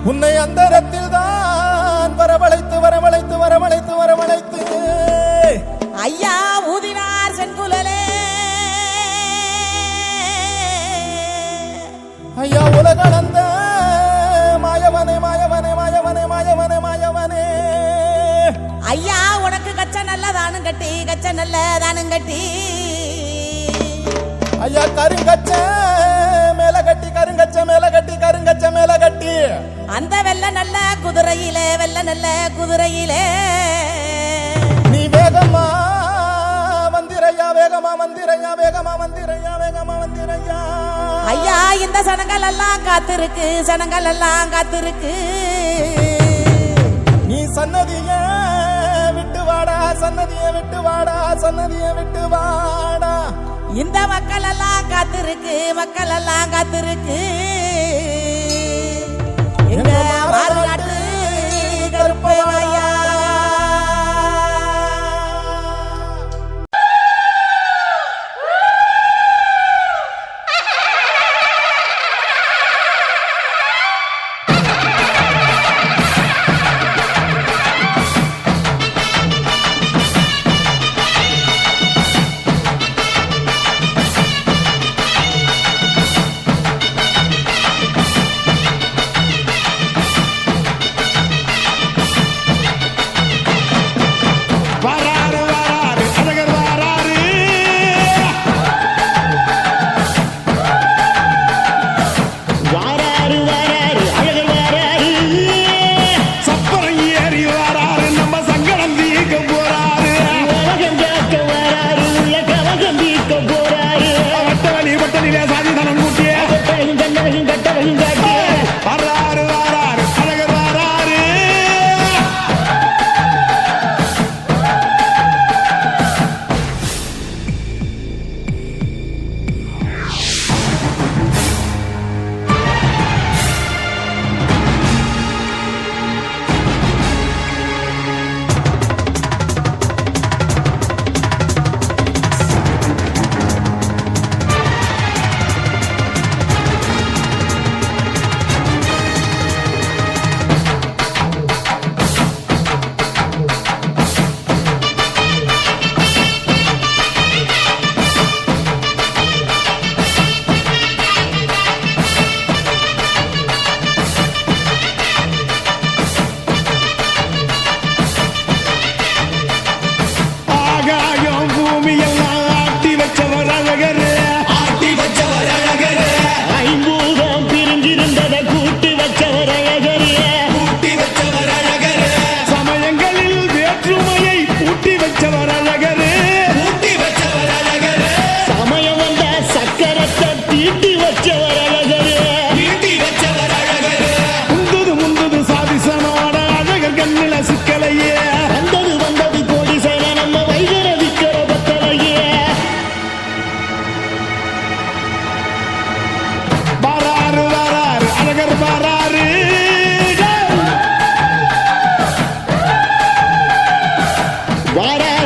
உன்னை அந்தரத்தில் தான் வரவழைத்து வரவழைத்து வரவழைத்து வரவழைத்து ஐயா ஊதினார் செங்குழலே ஐயா உலகளந்த மாயவனே மாயவனே மாயவனே மாயவனே மாயவனே ஐயா உனக்கு கச்ச நல்ல தானும் கட்டி கச்ச நல்ல தானும் கட்டி ஐயா கருங்கச்ச மேல கட்டி கருங்கச்ச மேல கட்டி கருங்கச்ச மேல கட்டி அந்த வெள்ள நல்ல குதிரையிலே வெள்ள நல்ல குதிரையிலே நீ வேகமா வந்திரையா வேகமா வந்திரையா வேகமா வந்திரையா வேகமா வந்திரையா ஐயா இந்த சனங்கள் எல்லாம் காத்திருக்கு சனங்கள் எல்லாம் காத்திருக்கு நீ சன்னதிய விட்டு வாடா சன்னதிய விட்டு வாடா சன்னதிய விட்டு வாடா இந்த மக்கள் எல்லாம் காத்திருக்கு மக்கள் எல்லாம் காத்திருக்கு எங்க மாறுநாட்டு கருப்பையா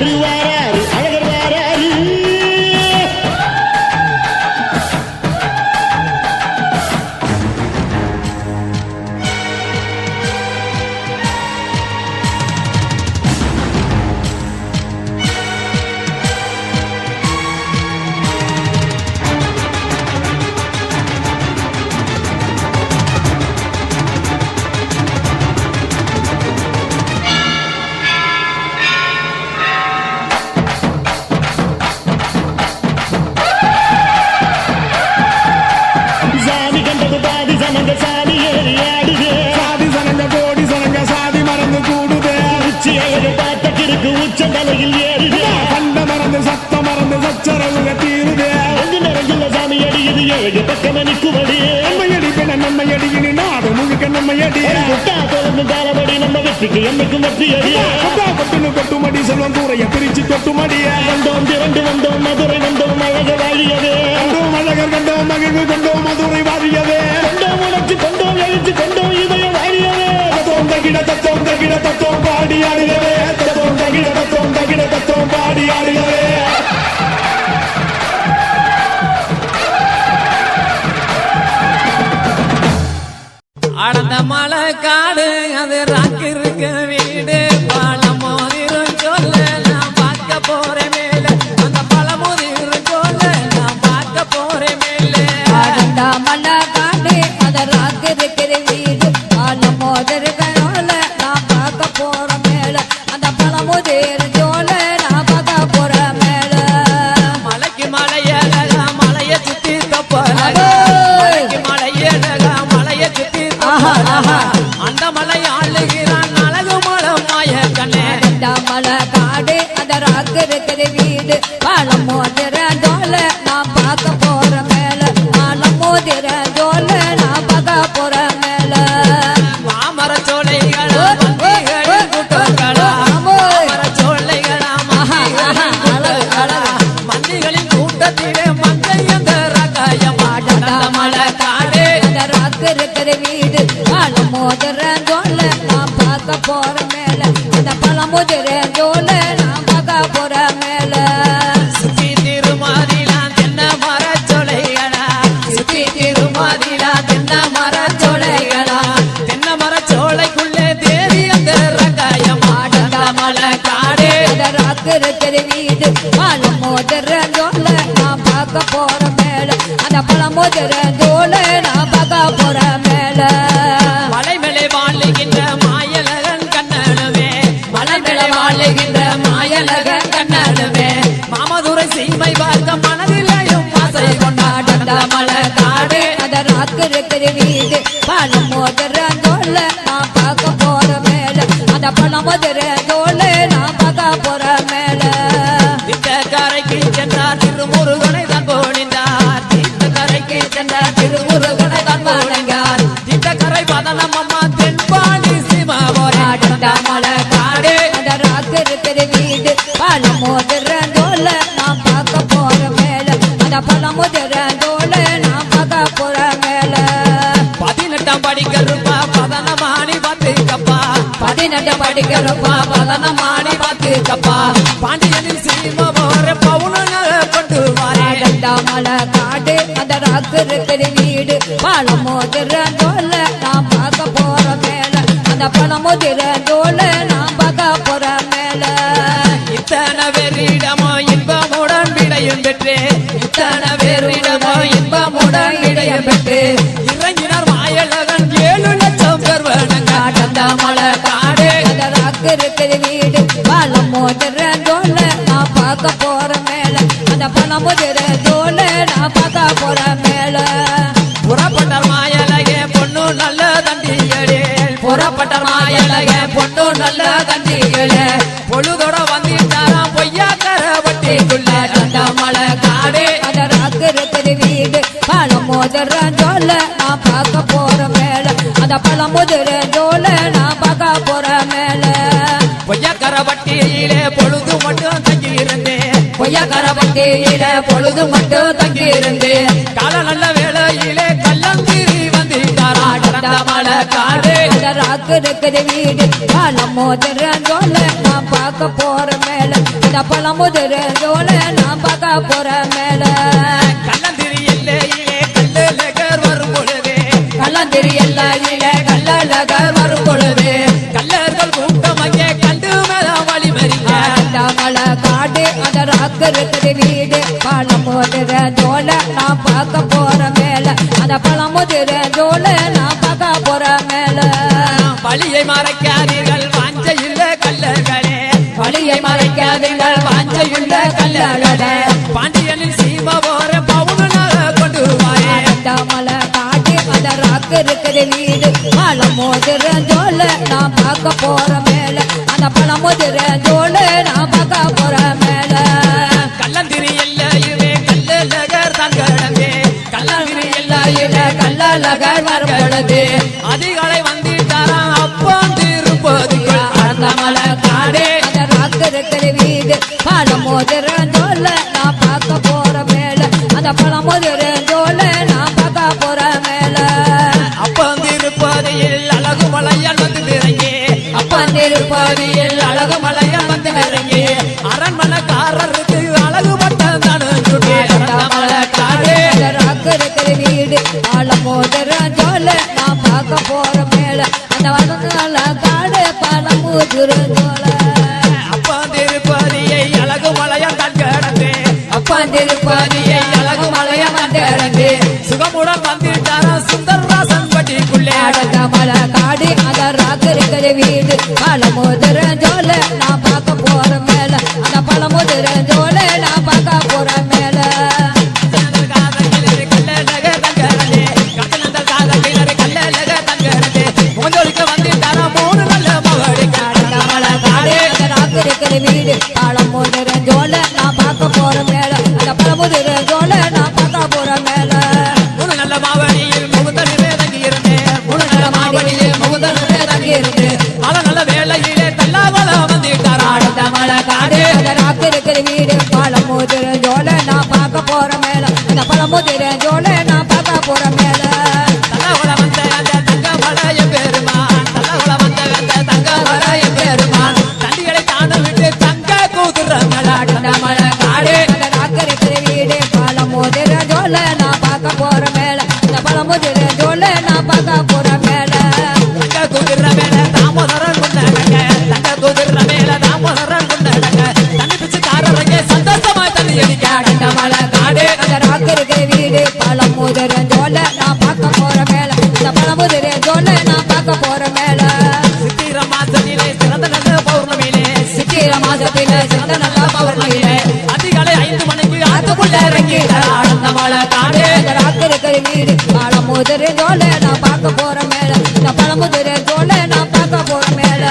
அழகர் வாராரு அழகர் வாராரு சாமி கண்டது பாதி சனங்க சாமி ஏறி ஆடுது சாதி சனங்க கோடி சனங்க சாதி மறந்து கூடுதே உச்சி அழகு பார்த்த கிறுக்கு உச்ச தலையில் ஏறுது கண்ட மறந்து சத்த மறந்து சச்சரவுக தீருதே அங்கு நிறைஞ்சுள்ள சாமி அடியுது ஏழு பக்கம் நிற்குமடி நம்மையடி பின்ன நம்மையடி இனி நாடு முழுக்க நம்மையடி முட்டா தொடர்ந்து தாரபடி நம்ம வெற்றிக்கு என்னைக்கும் வெற்றி அடி கொட்டுன்னு கொட்டுமடி செல்வம் கூரைய பிரிச்சு கொட்டுமடிய வந்தோம் திரண்டு வந்தோம் மதுரை வந்தோம் அழக வாழியது கண்டோம் அழகர் கண்டோம் மகிழ்வு கொண்டோம் மதுரை வாரியதே கொண்டோம் உணர்ச்சி கொண்டோம் எழுச்சி கொண்டோம் இதயம் வாழியது தத்தோம் தகிட தத்தோம் பாடி ஆடுகிறே தத்தோம் தகிட தத்தோம் பாடி ஆடுகிறே அடந்த மலை காடு அது ராக்கு இருக்கு வீடு பழமுதிரும் சொல்ல நான் பார்க்க போறேன் மேல அந்த பழமுதிரும் சொல்ல நான் பார்க்க போறேன் மேல அடந்த மலை காடு அது ராக்கு இருக்கிற வீடு பழம் மோதிருக்கோல நான் பார்க்க போற மேல அந்த பழம் மோதிரோல நான் பார்க்க போற மேல மலைக்கு மலையழகா மலைய சுத்தி தப்பழகா மலைக்கு மலையழகா மலைய சுத்தி அந்த மலை ஆளுகிறான் அழகு மலை மாய கண்ணே மலை காடு அந்த ராக்கு இருக்கிற வீடு பழம் மோதிரோல நான் பார்க்க போற மேல பழம் மோதிரோல நான் பார்க்க போற மேல மாமர சோலைகளா மந்திகளின் கூட்டங்களா மாமர சோலைகளா மந்திகளின் கூட்டத்திலே மங்கை அந்த ரகாயம் ஆடந்த மலை காடு அந்த ராக்கு இருக்கிற வீடு பழம் மோதிரோல நான் பார்க்க போற மேல அந்த பழம் மோதிரோல நான் பார்க்க போற மேல சுத்தி திருமாதிலா தென்ன மர சோலைகளா சுத்தி திருமாதிலா தென்ன மர சோலைகளா தென்ன மர சோலைக்குள்ளே தேவி அந்த ரகாயம் ஆடந்த மலை காடு அந்த ராக்கு இருக்கிற வீடு பழம் மோதிரோல நான் பார்க்க போற மேல அந்த பழம் மோதிரோல நான் பார்க்க போற மேல மலை மேலே வாழுகின்ற மாயலகன் கண்ணனுமே மலை மேலே வாழுகின்ற மாயலகன் கண்ணனுமே மாமதுரை சீமை பார்க்க மனதிலையும் ஆசை கொண்டாட மலை காடு அந்த ராக்கு இருக்கிற வீடு பழம் மோதிரோல நான் பார்க்க போற மேல அந்த பழம் மோதிரோல நான் பார்க்க போற மேல இந்த கரைக்கு சென்றார் திருமுருகனை தான் போனிந்தார் இந்த கரைக்கு சென்றார் திருமுருகனை தான் போனிந்தார் இந்த கரை பதனம் அம்மா தென்பாடி சிவபோராட மலை காடு அந்த ராக்கு இருக்கிற வீடு பழம் மோதிரோல நான் பார்க்க போற மேல அந்த பழம் மோதிரோல நான் பார்க்க போற மேல 18ஆம் படிக்கிறப்பா பதனமாணி பார்த்துக்கப்பா 18 படிக்கிறப்பா பதனமாணி பார்த்துக்கப்பா பாண்டியனின் சினிமா போற பவுனங்களை கொண்டு வாரேன் மலை காடு அந்த ராக்கு இருக்கிற வீடு பழம் மோதிரோல நான் பார்க்க போற மேல அந்த பழம் மோதிரோல நான் பார்க்க போற மேல இத்தனை பேரிடமோ இன்பமுடன் விடையும் பெற்று இத்தனை பேரிடமோ இன்பமுடன் விடையும் பெற்று இறங்கினார் மாயழகன் 7 லட்சம் பேர் வணங்காட்ட மலை காடு அந்த ராக்கு இருக்கிற வீடு பழம் மோதிரோல நான் பார்க்க போற மேல அந்த பழம் மோதிரோல நான் பார்க்க போற மேல புறப்பட்ட மாயழகே பொண்ணு நல்ல தண்டிகளே புறப்பட்ட மாயழகே பொண்ணு நல்ல தண்டிகளே பொழுதோட வந்துட்டாராம் பொய்யாக்கர வட்டிக்குள்ள அந்த மலை காடு அந்த ராக்கு இருக்கிற வீடு பழம் மோதிரோல நான் பார்க்க போற மேல அந்த பழம் மோதிரோல நான் பார்க்க போற மேல பொய்யாக்கர வட்டியிலே பொழுது மட்டும் தங்கி இருந்தேன் பொய்யாக்கர வண்டியில பொழுது மட்டும் தங்கி இருந்து கால நல்ல வேளையிலே கள்ளந்திரி வந்துட்டாராட மலை காடு அந்த ராக்கு இருக்கிற வீடு பழம் மோதிரோல நான் பார்க்க போற மேல அந்த பழமுதிர் ஜோல நான் பார்க்க போற மேல கள்ளந்திரி எல்லையிலே கல்லழகர் வரும் பொழுது கள்ளந்திரி எல்லாரில கள்ளழகர் வரும் பொழுது கல்லர்கள் கூட்டம் அங்கே கண்டு மேல வழி மறிக்க அந்த மலை காடு அந்த ராக்கு இருக்குது வீடு பழமுதிர் ஜோல நான் பார்க்க போற மேல அந்த பழமுதிர் ஜோல நான் பார்க்க போற மேல வழியை மறைக்காதீர்கள் வாஞ்சையுள்ள கல்லர்களே வழியை மறைக்காதீர்கள் வாஞ்சையுள்ள கல்லழகே பாண்டியனின் சீம போற பவுனாக கொண்டு வாரே அந்த மலை காடு அந்த ராக்கு இருக்குது வீடு பழமுதிர் ஜோல நான் பார்க்க போற மேல அந்த பழமுதிர் ஜோல நான் பார்க்க போற மேல கள்ளந்திரி எல்லையுமே கல்லழகர் தான் கடந்தே கள்ளந்திரி எல்லையிலே கள்ளழகர் வரும் பொழுது அதிகாலை வந்திட்டாராம் அப்பம் திருப்பதிக்குள் அந்த மலை காடு அந்த ராக்கு இருக்குது வீடு பழமுதிர் ஜோல நான் பார்க்க போற மேல அந்த பழமுதிர் ஜோல நான் பார்க்க போற மேல அப்பம் திருப்பதியில் அழகு மலையால் வந்து இறங்கி அப்பந்திருப்பதியில் அழகு மலையால் வந்து இறங்கி அரண்மனைக்காரருக்கு அழகு பட்டம் தானே மலை காடு அந்த ராக்கு இருக்குது வீடு பழமுதிர் ஜோல நான் பார்க்க போற மேல அந்த மலை காடு பழமுதிர் ஜோல அப்பம் திருப்பதியை அழகு மலையால் தான் கடந்தே அப்பந்திருப்பதியை அழகு மலைய வந்திறங்கு சுகமுடன் வந்துட்டாராம் சுந்தரராசன் பட்டிக்குள்ளே அடுத்த மலை காடு அந்த ராக்கு இருக்குது வீடு பழமுதிர் ஜோல நான் பார்க்க போற மேல அந்த பழமுதிர் ஜோல நான் பார்க்க போற மேல அடுத்த மலை காடு அந்த ராக்கு இருக்குது வீடு பழமுதிர் ஜோல நான் பார்க்க போற மேல அந்த பழமுதிர் ஜோல நான் பார்க்க போற மேல அடுத்த மலை காடு அந்த ராக்கு இருக்குது வீடு பழமுதிர் ஜோல நான் பார்க்க போற மேல அந்த பழமுதிர் ஜோல நான் பார்க்க போற மேல அடுத்த மலை காடு அந்த ராக்கு இருக்கிற வீடு பழமுதிர் ஜோல நான் பார்க்க போற மேல அந்த பழமுதிர் ஜோல நான் பார்க்க போற மேல அடுத்த மலை காடு அந்த ராக்கு இருக்கிற வீடு பழமுதிர் ஜோல நான் பார்க்க போற மேல அந்த பழமுதிர் ஜோல நான் பார்க்க போற மேல சித்திர மாசத்திலே சிறந்த நல்ல பௌர்ணமியிலே அதிகாலை 5 மணிக்கு ஆத்துக்குள்ள இறங்கி அடுத்த மலை காடு அந்த ராக்கு இருக்கிற வீடு பழமுதிர் ஜோல நான் பார்க்க போற மேல இந்த பழமுதிர் ஜோல நான் பார்க்க போற மேல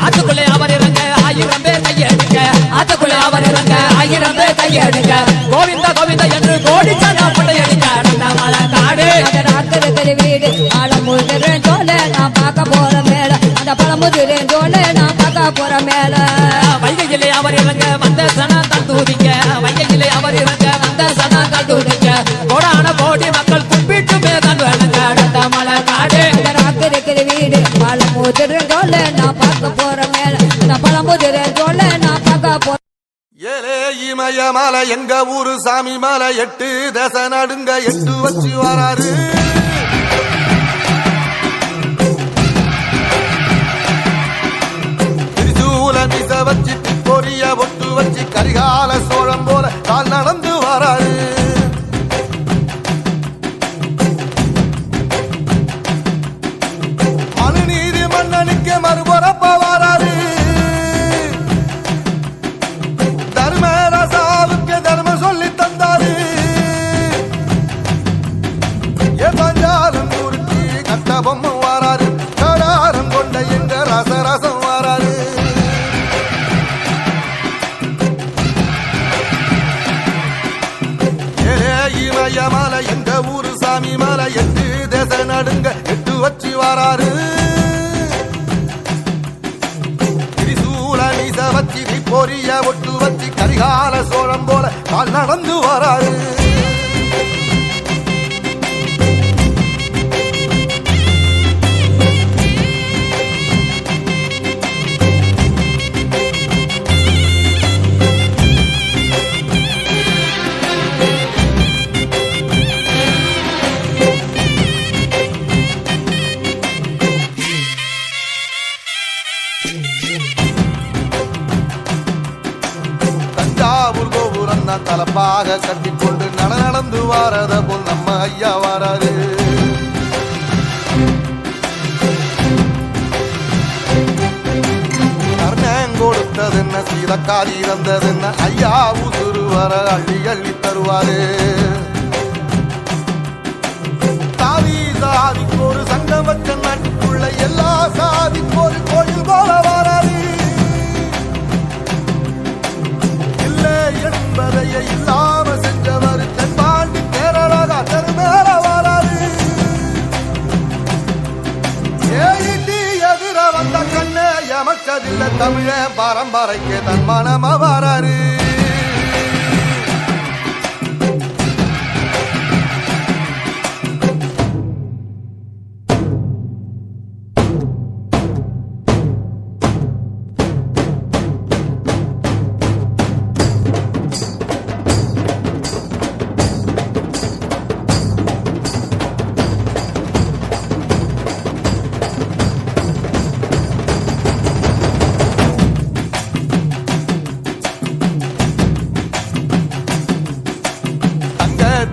ஆத்துக்குள்ளே அவர் இறங்க 1000 பேர் கையெடுக்க ஆத்துக்குள்ள அவர் இறங்க 1000 பேர் கையெடுக்க கோவிந்தா கோவிந்தா என்று கோடிச்சனா பட்டையடிக்க அந்த மலை காடு அந்த ராக்கு இருக்கிற வீடு பழமுதிர் ஜோல நான் பார்க்க போற மேல அந்த பழமுதிர் ஜோல நான் பார்க்க போற மேல வைகையிலே அவர் இறங்க வந்த சனாத்தான் தூதிக்க வைகையிலே அவர் இறங்க வந்த சனாத்தான் தூதிக்க கோடான கோடி மக்கள் கும்பிட்டு மேதான் வழங்க அடுத்த மலை காடு அந்த ராக்கு இருக்கிற வீடு பழமுதிர் ஜோல நான் பார்க்க போற மேல அந்த பழமுதிர் ஜோல நான் பார்க்க போற ஏலே இமயமலை எங்க ஊரு சாமி மலை 8 தசை நடுங்க 8 வச்சு வராரு திரிசூல மிச வச்சு பொரிய ஒட்டு வச்சு கரிகால சோழம் போல கால் நடந்து வராரு மனுநீதி மன்னனுக்கு மறுபுறப்ப வராரு தர்மராசாவுக்கு தர்மம் சொல்லி தந்தாரு பஞ்சாலம் குறுக்கி கட்ட பொம்மை வாராரு கடாரம் கொண்ட எங்க ரசரசம் வாராரு இமயமலை எங்க ஊரு சாமி மலை 8 தேச நடுங்க 8 வச்சு வாராரு திரிசூல மீச வச்சு பொரிய ஒட்டு வச்சு கரிகால சோழம் போல கால் நடந்து வராரு எல்லாம் தலப்பாக கட்டிக்கொண்டு நடந்து வாரத போல் நம்ம ஐயா வாராரு. கர்ணன் கொடுத்தது என்ன, சீதக்காரி தந்தது என்ன, ஐயா உசுறு வர அள்ளி அள்ளி தருவாரு. சாதி சாதிக்கு ஒரு சங்கம் வச்ச நாட்டுக்குள்ள எல்லா சாதிக்கு ஒரு கோயில் போல வராது. இல்லை என்பதைய இல்லாம செஞ்சவர் தென்பாண்டி கேரளா தெருமேல வராது. ஏடி எதிர வந்த கண்ணே எமச்சதில்லை தமிழ பரம்பரைக்கு தன் மனமா வராரு.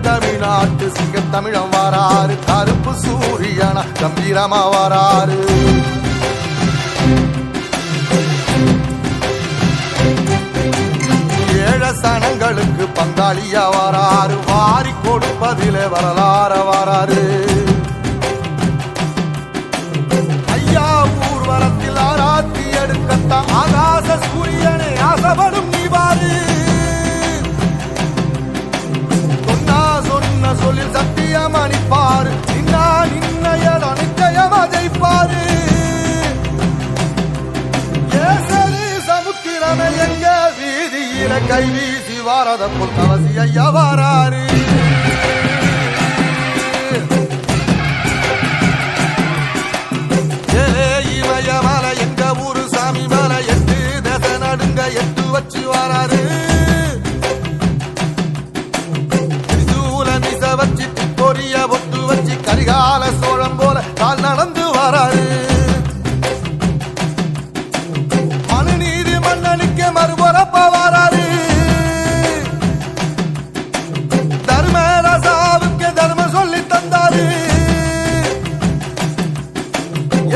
தமிழ்நாட்டு சிங்க தமிழம் வாராரு, கருப்பு சூரியனா கம்பீரமா வாராரு. ஏழ சனங்களுக்கு பங்காளியா வாராரு, வாரி கொடுப்பதிலே வரலாற வாராரு. ஐயா ஊர்வலத்தில் ஆராத்தி எடுக்கத்த ஆகாச சூரியனை ஆசைப்படும் நீவாரு. சொல்லில் சத்தியம் அணிப்பாரு, நின்னா நின்னையட நிச்சயமா ஜெயிப்பாரு. ஏசரி சமுத்திரமே எங்க வீதியில கை வீசி வாரத போல் கவசி ஐயா வாராரு. இமயமலை எங்க ஊரு சாமி மலை, எட்டு தேச நடுங்க எட்டு வச்சு வாராரு. வச்சு பொரிய ஒட்டு வச்சு கரிகால சோழம் போல கால் நடந்து வராரு. மனுநீதி மன்னனுக்கு மறுபுறப்ப வராரு. தர்மராசாவுக்கு தர்மம் சொல்லி தந்தாரு.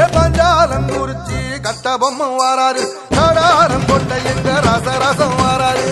ஏ பஞ்சாலம் குறிச்சி கட்ட பொம்மை வாராரு, கடாரம் கொண்ட எங்க ரசரசம் வாராரு.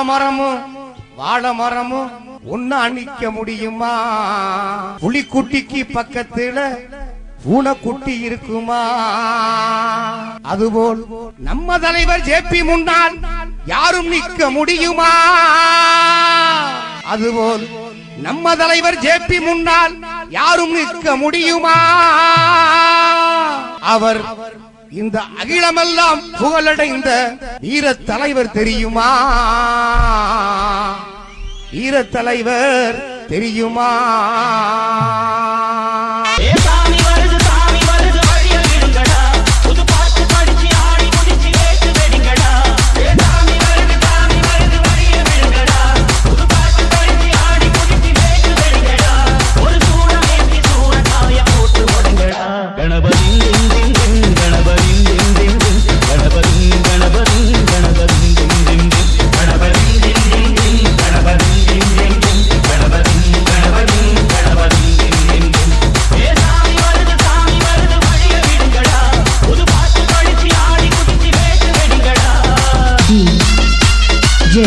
மரமும் வாழ மரமும் ஒன்னா நிக்க முடியுமா? புலிக்குட்டிக்கு பக்கத்துல பூனைக்குட்டி இருக்குமா? அதுபோல் நம்ம தலைவர் ஜேபி முன்னால் யாரும் நிக்க முடியுமா? அதுபோல் நம்ம தலைவர் ஜேபி முன்னால் யாரும் நிற்க முடியுமா? அவர் இந்த அகிலமெல்லாம் புகழடைந்த வீர தலைவர் தெரியுமா? வீர தலைவர் தெரியுமா? J.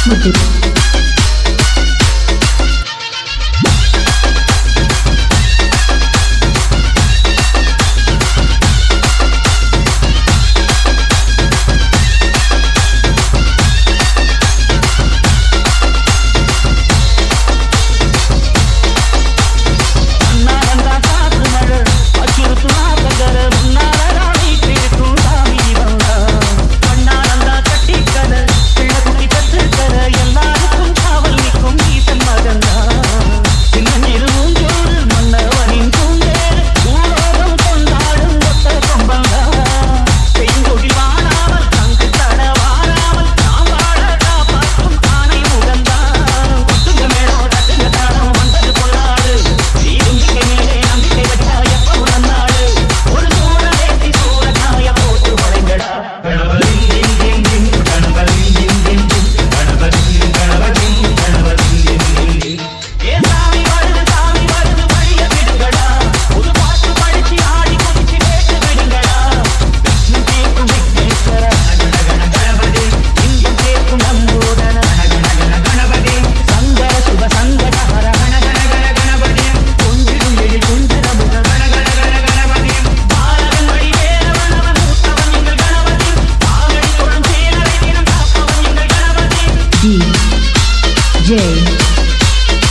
Muthu. J.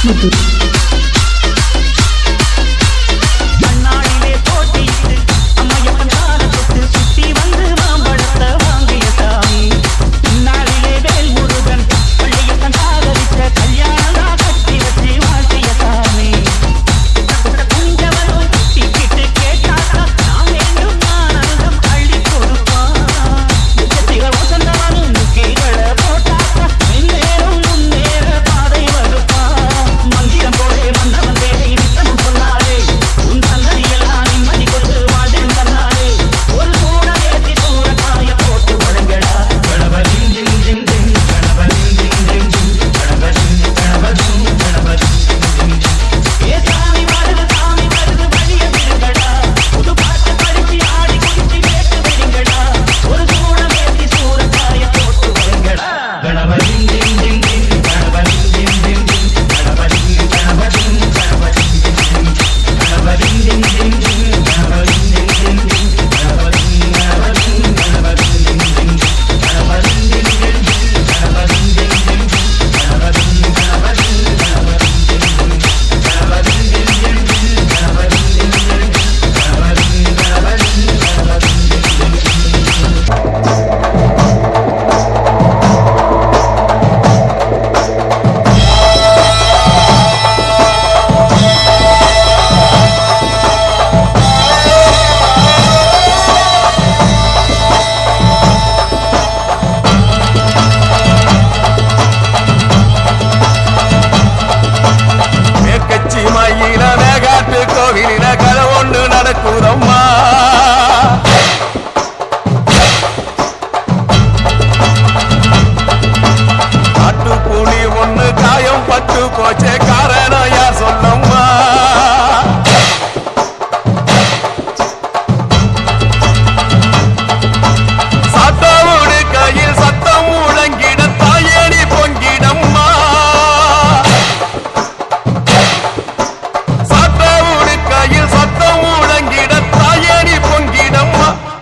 Muthu.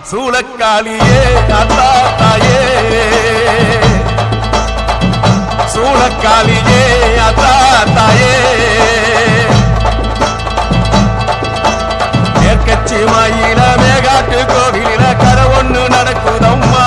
சூளக்காளியே அத்தா தாயே சூளக்காளியே அத்தா தாயே மேற்கச்சி மாயில மேகாட்டு கோவிலில கரை ஒண்ணு நடக்குதம்மா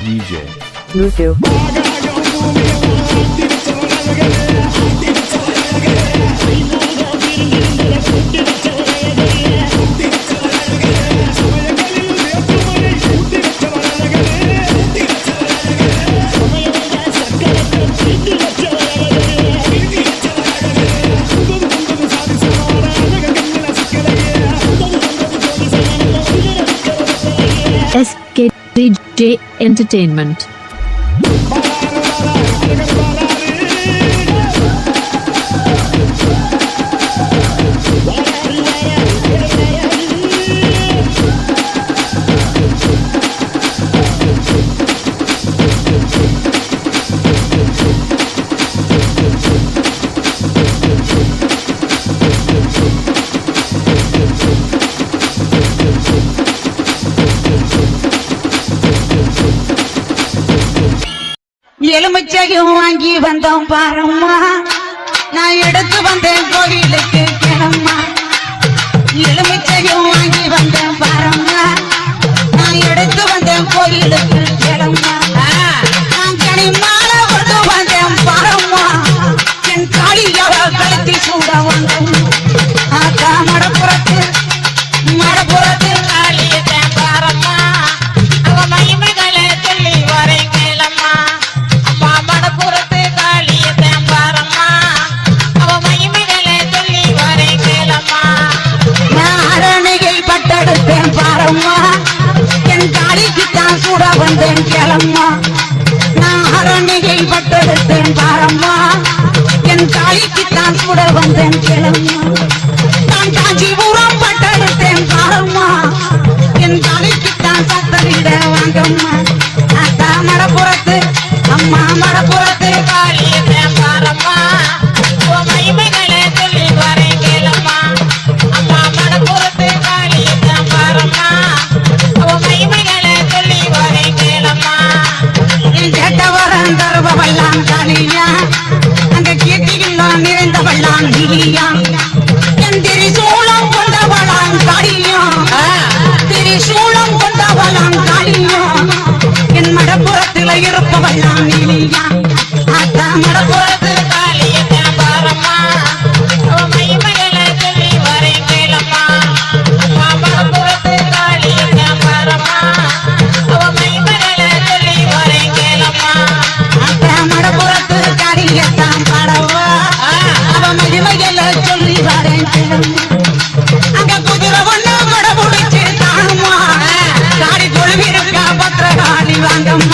DJ. Bluetooth. SKJ Entertainment. எலுமிச்சையும் வாங்கி வந்தோம் பாரம்மா, நான் எடுத்து வந்தேன் கோயிலுக்கு கிளம்மா. எலுமிச்சையும் வாங்கி வந்தேன் பாரம்மா, நான் எடுத்து வந்தேன் கோயிலுக்கு கிளம்மா. நான் கனிமால கொண்டு வந்தேன் பாரம்மா, என் காளியவ கழுத்தி சூட வந்தோம். ஆக்கா மடப்புறத்து காளியத்தேன் பாரம்மா, அவ மகிமைகளை சொல்லி வரேன் கேளம்மா. அம்மா மடப்புறத்து காளியத்தேன் பாரம்மா, அவ மகிமைகளை சொல்லி வரேன் கேளம்மா. நான் அரணிகை பட்டெடுத்தேன் பாரம்மா, என் காளிக்கு தான் சூட வந்தேன் கேளம்மா. நான் அரணிகை பட்டெடுத்தேன் பாரம்மா, என் காளிக்கு தான் சூட வந்தேன் கேளம்மா. நான் காஞ்சிபுரம் பட்டெடுத்தேன் பாரம்மா, என் காளிக்கு தான் சத்தரிட வாங்கம்மா. அக்கா மடப்புறத்து அம்மா மடப்புறத்து காளியத்தேன் பாரம்மா, உன் மகிமைகளை சொல்லி வரேன் கேளம்மா. அம்மா மடப்புறத்து காளியத்தேன் பாரம்மா, உன் மகிமைகளை சொல்லி வரேன் கேளம்மா. என் கேட்டவரன் தருபவெல்லாம் காளியா, அங்க கீர்த்தியெல்லாம் நிறைந்தவெல்லாம் நீலியா. என் திரிசூலம் கொண்டவளாம் காளியா, திரிசூலம் கொண்டவளாம் காளியா. என் மடப்புறத்தில் இருப்பவெல்லாம் நீலியா. அக்கா மடப்புறத்து காளியத்தேன் பாரம்மா, உன் மகிமைகளை சொல்லி வரேன் கேளம்மா. அம்மா மடப்புறத்து காளியத்தேன் பாரம்மா, உன் மகிமைகளை சொல்லி வரேன் கேளம்மா. அக்கா மடப்புறத்து காளியத்தான் பாடவா, அவ மகிமைகளை சொல்லி வரேன் கேளம்மா. அங்க குதிரை ஒண்ணு கடவுடிச்சு தானுமா, காடி தொழுவிருக்கா பத்திரகாளி வாங்கம்மா.